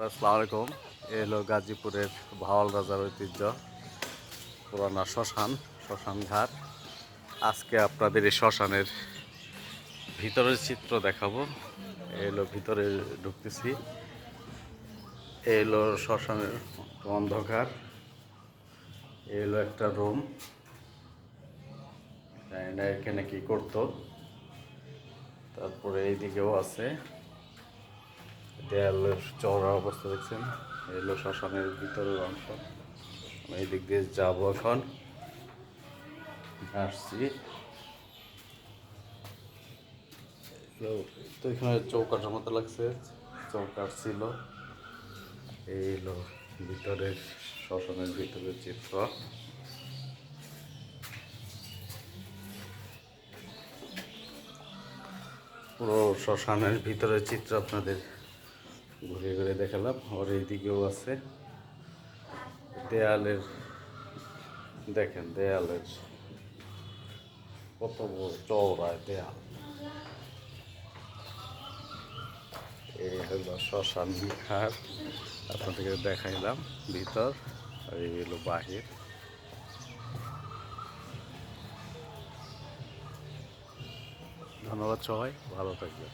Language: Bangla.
আসসালামু আলাইকুম। এ হলো গাজীপুরের ভাওয়াল রাজার ঐতিহ্য পুরানা শ্মশান ঘাট। আজকে আপনাদের এই শ্মশানের ভিতরের চিত্র দেখাবো। এ হলো ভিতরে ঢুকতেছি। এ হলো শ্মশানের অন্ধকার। এ হলো একটা রুম, জানি না এখানে কি করতো। তারপরে এইদিকেও আছে, দেয়ালের চওড়া অবস্থা দেখছেন। এই হলো শ্মশানের ভিতরের অংশ। আমি এই দিক দিয়ে যাবো, এখন আসছি। তো এখানে চৌকাঠের মতো লাগছে, চৌকাঠ ছিল। এই হলো ভিতরের শ্মশানের ভিতরের চিত্র। পুরো শ্মশানের ভিতরের চিত্র আপনাদের ঘুরে ঘুরে দেখালাম। আর এইদিকেও আছে দেয়ালের, দেখেন দেয়ালের কত বড় চওড়া দেয়াল। এই হলো শ্মশান ঘাট, আপনাদেরকে দেখাইলাম ভিতর। আর এই হলো বাহির। ধন্যবাদ, সবাই ভালো থাকবেন।